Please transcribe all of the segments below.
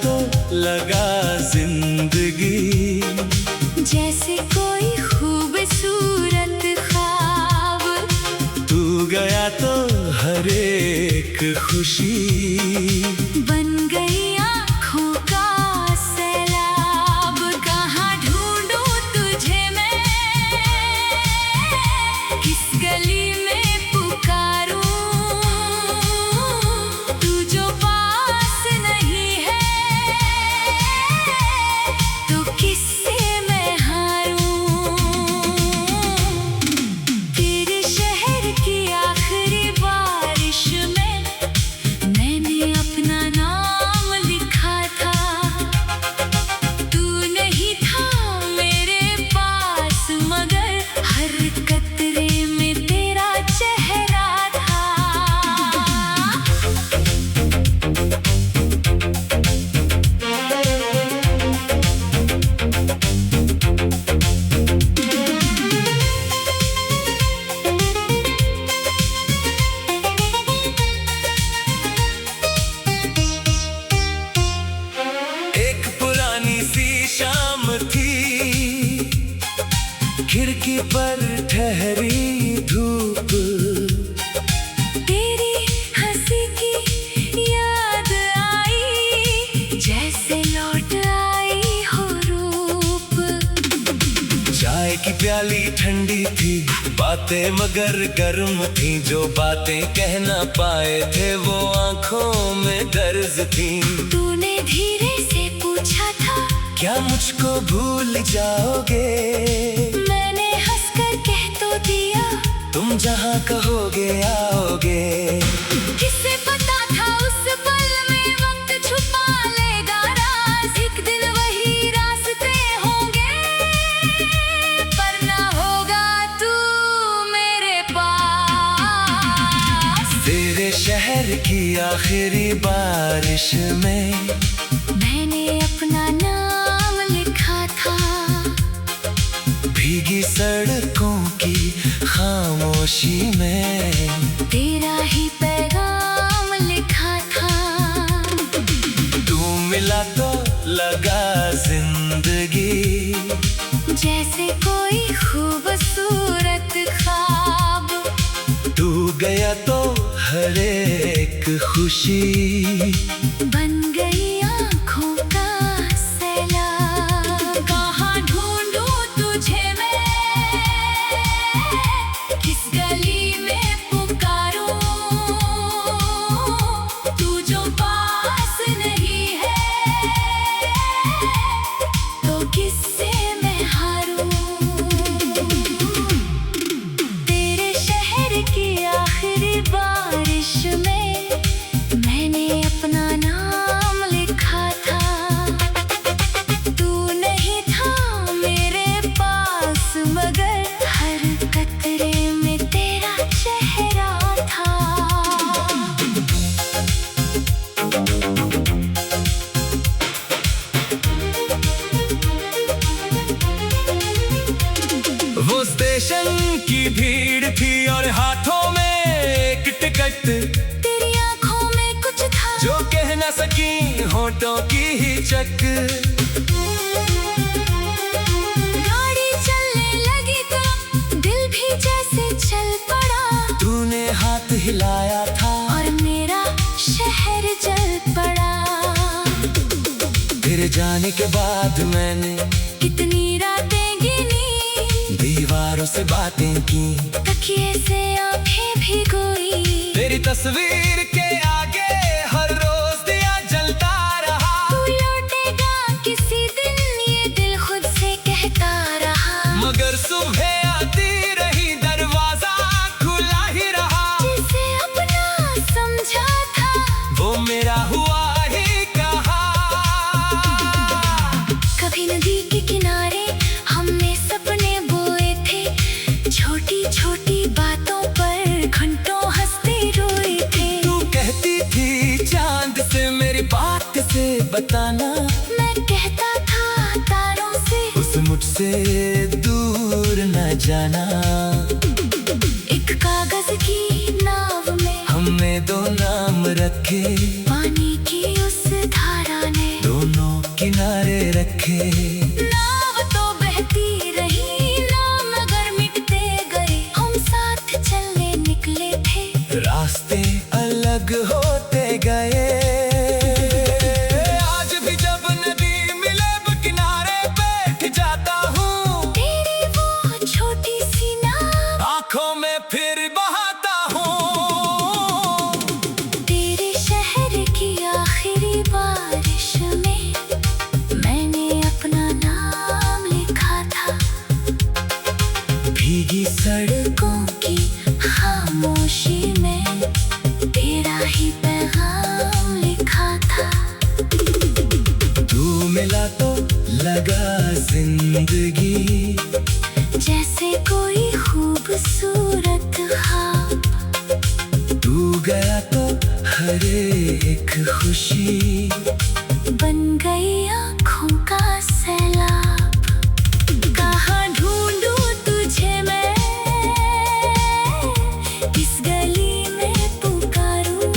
तो लगा जिंदगी, जैसे कोई खूबसूरत ख्वाब। तू गया तो हर एक खुशी बन गई आँखों का सैलाब। कहाँ ढूंढूं तुझे मैं, किस गली में पुकारूं। तू जो पास नहीं है तो किससे मैं हारूं। तेरे शहर की आखिरी बारिश में मैंने अपना नाम लिखा था। तू नहीं था मेरे पास मगर हर कतरे में तेरा चेहरा था। एक पुरानी सी शाम थी, खिड़की पर ठहरी धूप। तेरी हंसी की याद आई, जैसे लौट आई हो रूप। चाय की प्याली ठंडी थी, बातें मगर गर्म थी। जो बातें कह ना पाए थे वो आंखों में दर्ज थी। तूने धीरे से पूछा था, क्या मुझको भूल जाओगे? मैंने हंसकर कह तो दिया, तुम जहाँ कहोगे आओगे। किसे पता था उस पल में वक्त छुपा लेगा राज। एक दिन वही रास्ते होंगे, पर ना होगा तू मेरे पास। तेरे शहर की आखिरी बारिश में मैंने अपना नाम लिखा था। भीगी सड़कों की खामोशी में तेरा ही पैगाम लिखा था। तू मिला तो लगा जिंदगी, जैसे कोई खूबसूरत ख्वाब। तू गया तो हर एक खुशी बन गई आँखों का सैलाब। कहाँ ढूंढूं तुझे मैं, किस गली में पुकारूं। तू जो पास नहीं है तो किससे मैं हारूं। तेरे शहर की आखिरी बारिश में मैंने अपना नाम लिखा था। तू नहीं था मेरे पास मगर हर कतरे में तेरा चेहरा था। वो स्टेशन की भीड़ थी और हाथों में एक टिकट। तेरी आंखों में कुछ था जो कह ना सकी होठों की हिचक। गाड़ी चलने लगी तो दिल भी जैसे चल पड़ा। तूने हाथ हिलाया था और मेरा शहर जल पड़ा। तेरे जाने के बाद मैंने कितनी रातें गिनी, दीवारों से बातें की। तकिए से आंखें भिगोई। तेरी तस्वीर के आगे हर रोज दिया जलता रहा। तू लौटेगा किसी दिन ये दिल खुद से कहता रहा। मगर सुबह आती रही दरवाजा खुला ही रहा। जिसे अपना समझा था वो मेरा हुआ ही कहा। कभी नदी के किनारे हमने सपने बोए थे। छोटी छोटी बातों पर घंटों हंसते रोए थे। तू कहती थी चांद से मेरी बात से बताना। मैं कहता था तारों से उस मुझसे दूर न जाना। एक कागज की नाव में हमने दो नाम रखे। पानी की उस धारा ने देखे। नाव तो बहती रही ना मगर मिटते गए, हम साथ चलने निकले थे, रास्ते अलग होते गए। आज भी जब नदी मिले किनारे बैठ जाता हूँ, तेरी वो छोटी सी नाव आंखों में फिर बहाता हूँ। तेरे शहर की आखिरी बारिश में मैंने अपना नाम लिखा था, भीगी सड़कों की खामोशी में तेरा ही पैगाम लिखा था। तू मिला तो लगा जिंदगी जैसे कोई खूबसूरत ख्वाब, तू गया तो हर एक खुशी बन गई आँखों का सैलाब। कहाँ ढूंढूं तुझे मैं, किस गली में पुकारूं,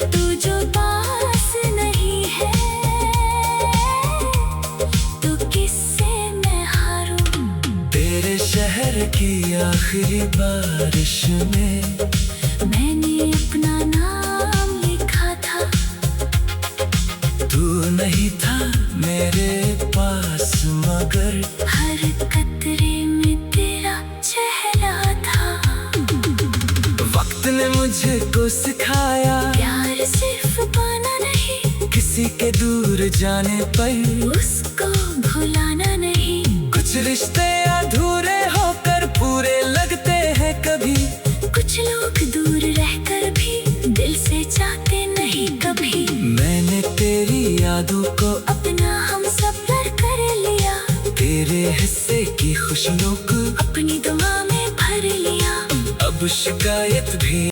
तू जो पास नहीं है तो किससे मैं हारूं। तेरे शहर की आखिरी बारिश में मैंने अपना नाम लिखा था, तू नहीं था मेरे पास मगर हर कतरे में तेरा चेहरा था। वक्त ने मुझको सिखाया, प्यार सिर्फ पाना नहीं, किसी के दूर जाने पर उसको भुलाना नहीं। कुछ रिश्ते अधूरे होकर पूरे लगते हैं कभी, कुछ लोग दूर रहकर भी दिल से चाहते नहीं कभी। मैंने तेरी यादों को अपना हम सफर कर लिया, तेरे हिस्से की खुशियों को अपनी दुआ में भर लिया। अब शिकायत भी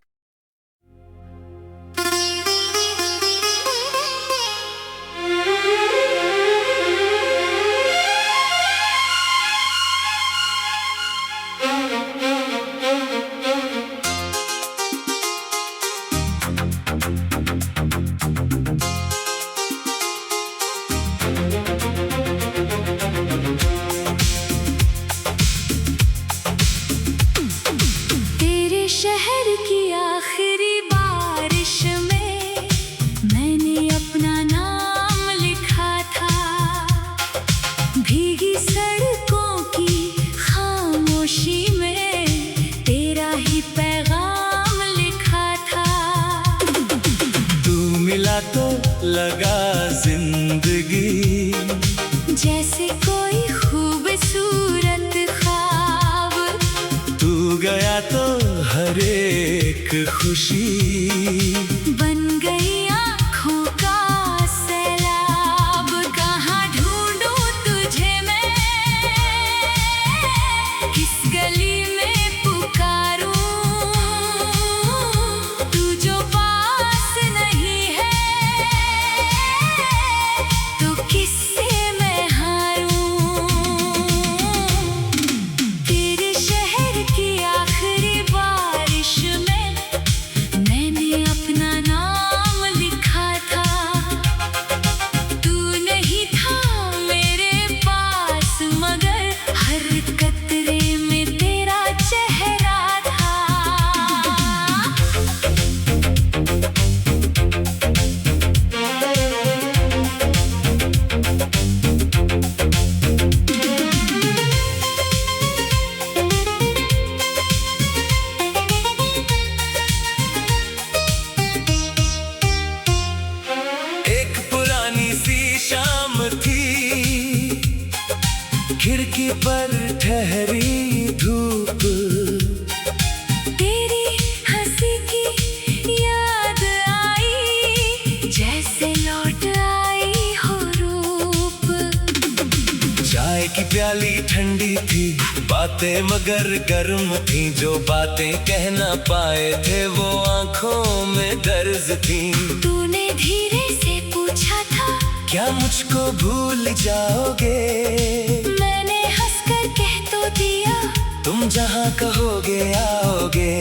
तेरे शहर की आखिरी बारिश में मैंने अपना नाम लिखा था, भीगी सड़कों की खामोशी में तेरा ही पैगाम लिखा था। तू मिला तो लगा जिंदगी जैसे कोई खूबसूरत ख्वाब, तू गया तो हर एक खुशी बन गई आँखों का सैलाब। कहाँ ढूंढूं तुझे मैं, किस गली में पुकारूं, तू जो पास नहीं है तो किससे मैं हारूं। तेरे शहर की आखिरी बारिश में मैंने अपना नाम लिखा था, तू नहीं था मेरे पास मगर हर कतरे में तेरा चेहरा था। एक पुरानी सी शाम थी, खिड़की पर ठहरी धूप, तेरी हंसी की याद आई जैसे लौट आई हो रूप। चाय की प्याली ठंडी थी, बातें मगर गर्म थी, जो बातें कह ना पाए थे वो आंखों में दर्ज थी। तूने धीरे से पूछा था, क्या मुझको भूल जाओगे? मैंने हंसकर कह तो दिया, तुम जहाँ कहोगे आओगे।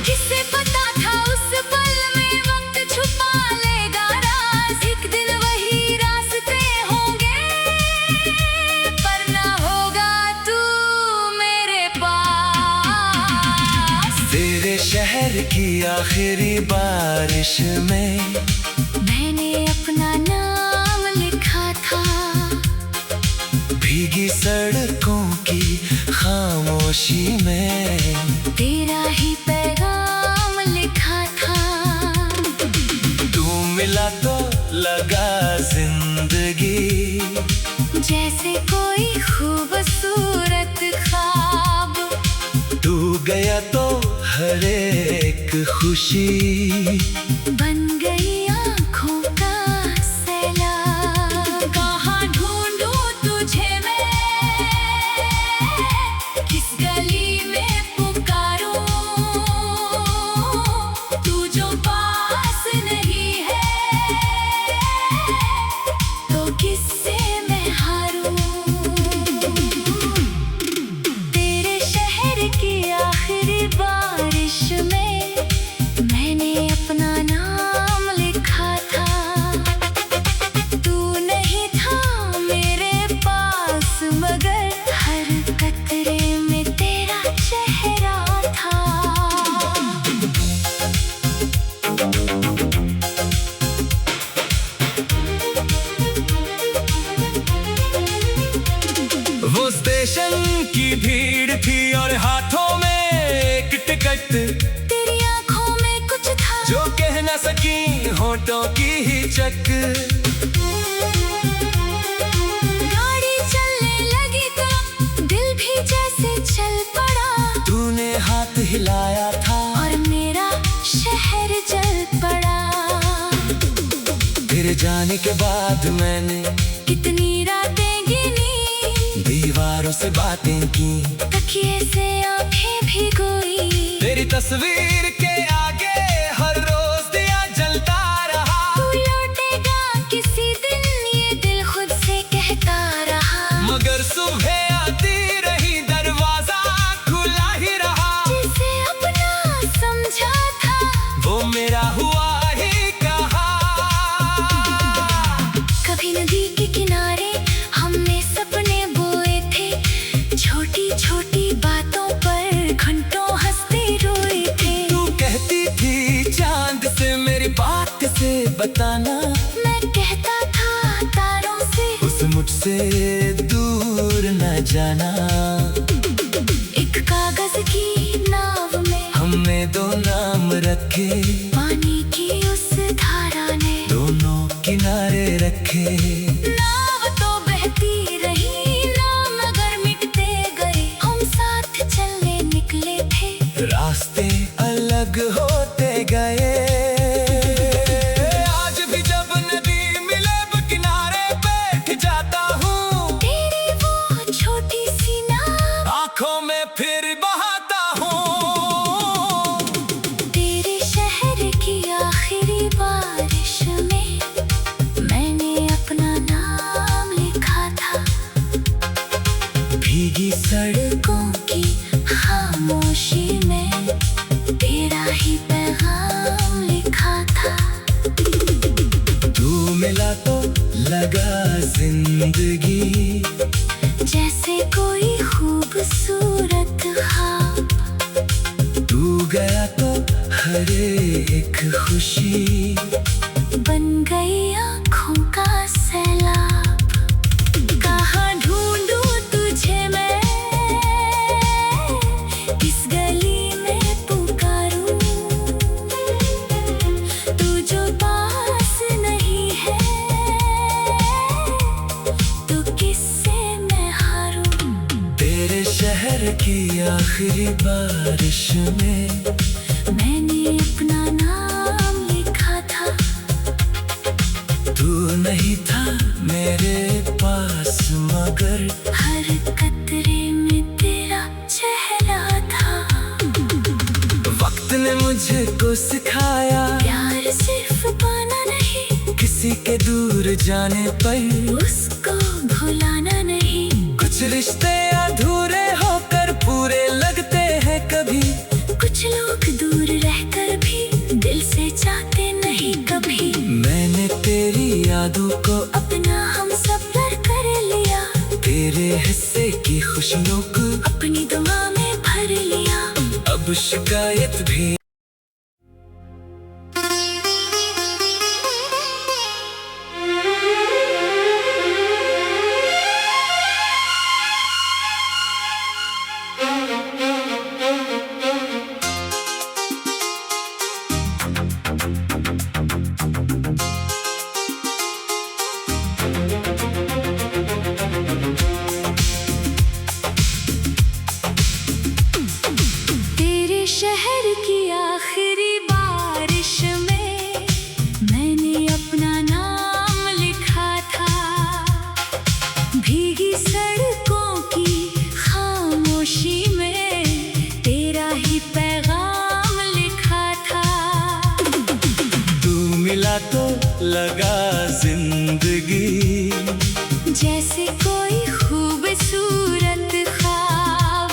किसे पता था उस पल में वक्त छुपा लेगा राज, एक दिन वही रास्ते की आखिरी बारिश में मैंने अपना नाम लिखा था। भीगी सड़कों की खामोशी में तेरा ही पैगाम लिखा था। तू मिला तो लगा जिंदगी जैसे कोई खूबसूरत ख्वाब। तू गया तो हर एक खुशी बन गई आँखों का सैलाब। कहाँ ढूंढूं तुझे मैं, किस गली में पुकारूं, तू जो पास नहीं है तो किससे मैं हारूं। तेरे शहर की आखिरी बारिश में मैंने अपना नाम लिखा था। तू नहीं था मेरे पास मगर हर कतरे में तेरा चेहरा था। वो स्टेशन की भीड़ थी और हाथों में एक टिकट, तेरी आंखों में कुछ था जो कह न सकी होठों की ही चक। गाड़ी चलने लगी तो दिल भी जैसे चल पड़ा। तूने हाथ हिलाया था और मेरा शहर जल पड़ा। तेरे जाने के बाद मैंने कितनी रातें गिनी, दीवारों से बातें की, तकिए से आंखें भिगोई। तेरी तस्वीर के आगे हर रोज दिया जलता रहा। तू लौटेगा किसी दिन ये दिल खुद से कहता रहा। मगर सुबह आती रही दरवाजा खुला ही रहा। जिसे अपना समझा था वो मेरा हुआ ही कहा। कभी नदी के किनारे हमने सपने बोए थे, छोटी छोटी बातों पर घंटों हंसते रोए थे। तू कहती थी चांद से मेरी बात से बताना, मैं कहता था तारों से उस मुझसे दूर न जाना। एक कागज की नाव में हमने दो नाम रखे, पानी की उस धारा ने दोनों किनारे रखे। नाव तो बहती रही नाम मगर मिटते गए। हम साथ चलने निकले थे, रास्ते अलग होते गए। आज भी जब नदी मिले किनारे बैठ जाता हूँ, तेरी वो छोटी सी नाव आंखों में फिर बहाता हूँ। तेरे शहर की आखिरी बारिश में मैंने अपना नाम लिखा था। भीगी सड़कों की खामोशी में तेरा ही पैगाम लिखा था। तू मिला तो लगा जिंदगी जैसे कोई खूबसूरत ख्वाब। तू गया तो हर एक खुशी बन गई आँखों का सैलाब। कहाँ ढूंढूं तुझे मैं, किस गली में पुकारूं, तू जो पास नहीं है तो किससे मैं हारूं। तेरे शहर की आखिरी बारिश में मैंने अपना नाम लिखा था। तू नहीं था मेरे पास मगर हर कतरे में तेरा चेहरा था। वक्त ने मुझे को सिखाया प्यार सिर्फ पाना नहीं, किसी के दूर जाने पर उसको भुलाना नहीं। कुछ रिश्ते अधूरे होकर पूरे लगते हैं कभी। कुछ लोग दूर रहकर भी दिल से चाहते नहीं कभी। मैंने तेरी यादों को अपना हम सफर कर लिया, तेरे हिस्से की खुशियों को अपनी दुआ में भर लिया। अब शिकायत भी गया तो लगा जिंदगी जैसे कोई खूबसूरत ख्वाब।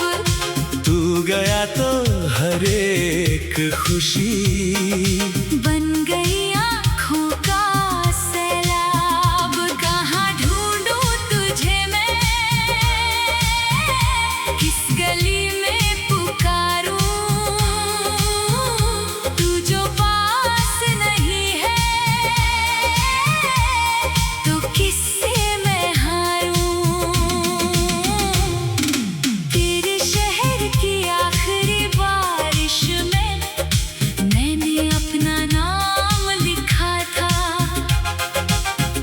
तू गया तो हर एक खुशी बन गई आँखों का सैलाब। कहाँ ढूंढूं तुझे मैं, किस गली में पुकारूं। तू जो पास नहीं है तो किससे मैं हारूं। तेरे शहर की आखिरी बारिश में मैंने अपना नाम लिखा था।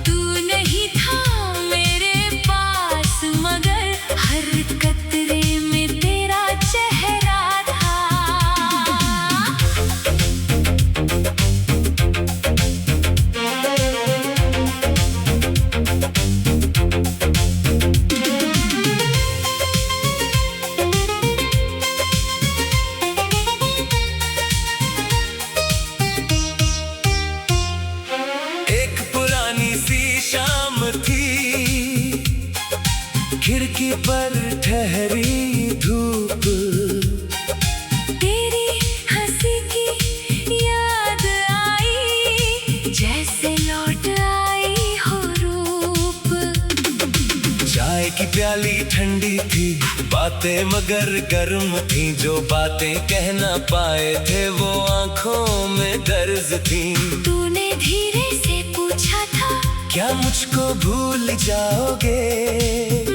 तू नहीं था मेरे पास मगर हर कतरे में तेरा चेहरा था। एक पुरानी सी शाम थी, खिड़की पर ठहरी धूप। तेरी हंसी की याद आई जैसे लौट आई हो रूप। चाय की प्याली ठंडी थी, बातें मगर गर्म थी। जो बातें कह ना पाए थे वो आंखों में दर्ज थी। तूने धीरे से पूछा था क्या मुझको भूल जाओगे?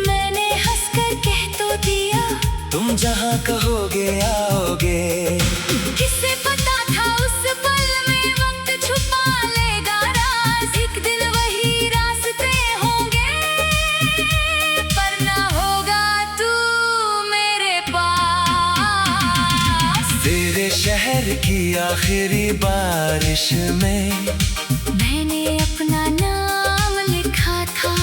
मैंने हंसकर कह तो दिया तुम जहाँ कहोगे आओगे। किसे पता था उस पल में वक्त छुपा लेगा राज। एक दिन वही रास्ते होंगे पर ना होगा तू मेरे पास। तेरे शहर की आखिरी बारिश में मैंने अपना नाम लिखा था।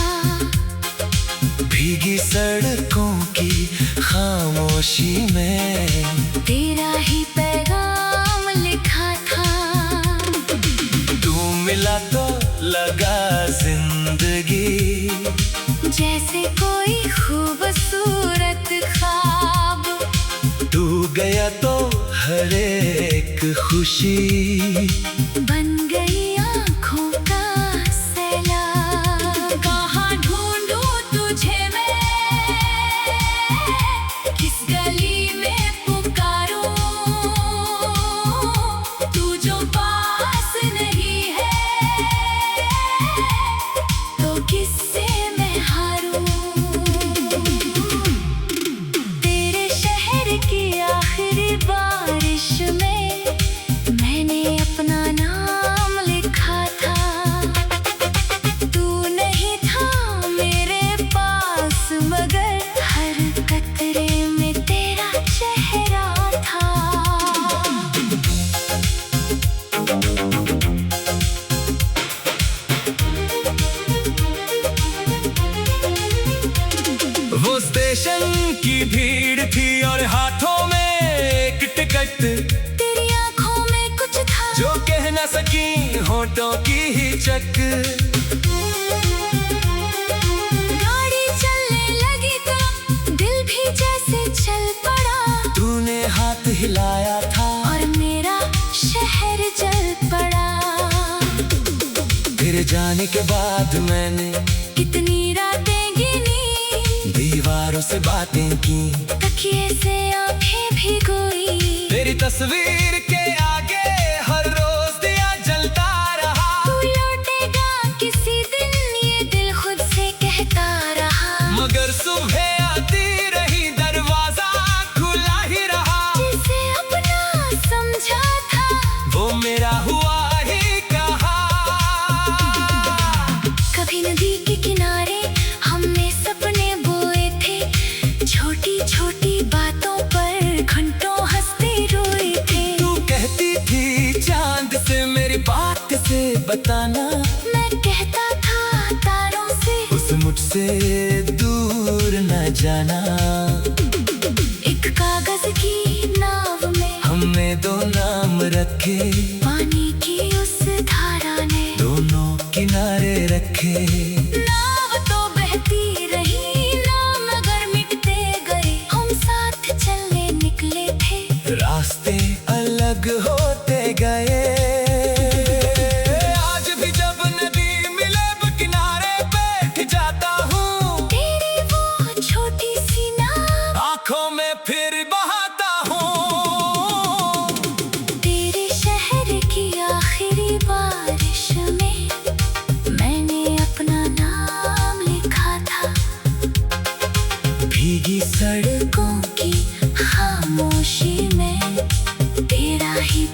भीगी सड़कों की खामोशी में तेरा ही पैगाम लिखा था। तू मिला तो लगा जिंदगी जैसे कोई खूबसूरत ख्वाब। तू गया तो हर एक खुशी बन गई आँखों का सैलाब। कहाँ ढूंढूं तुझे मैं, किस गली में पुकारूं। तू जो पास नहीं है तो किससे मैं हारूं। तेरे शहर की आखिरी बारिश में मैंने अपना नाम लिखा था। तू नहीं था मेरे पास मगर हर कतरे में तेरा चेहरा था। वो स्टेशन की भीड़ थी और हाथों में एक टिकट। तेरी आंखों में कुछ था जो कह ना सकी होठों की हिचक। गाड़ी चलने लगी तो दिल भी जैसे चल पड़ा। तूने हाथ हिलाया था और मेरा शहर जल पड़ा। तेरे जाने के बाद मैंने कितनी रातें गिनी, दीवारों से बातें की। तकिए से आंखें भिगोई। तेरी तस्वीर के आगे हर रोज दिया जलता रहा। तू लौटेगा किसी दिन ये दिल खुद से कहता रहा। मगर सुबह आती रही दरवाजा खुला ही रहा। जिसे अपना समझा था वो मेरा हुआ ही कहा। कभी नदी के किनारे हमने सपने बोए थे। छोटी छोटी बातों पर घंटों हंसते रोए थे। तू कहती थी चांद से मेरी बात से बताना। मैं कहता था तारों से उस मुझसे दूर न जाना। एक कागज की नाव में हमने दो नाम रखे। पानी की उस धारा ने रखे। नाव तो बहती रही, नाम मगर मिटते गए, हम साथ चलने निकले थे, रास्ते अलग होते गए। आज भी जब नदी मिले किनारे बैठ जाता हूँ, तेरी वो छोटी सी नाव आंखों में फिर बहाता हूँ। तेरे शहर की आखिरी बारिश में मैंने अपना नाम लिखा था। भीगी सड़कों की खामोशी में तेरा ही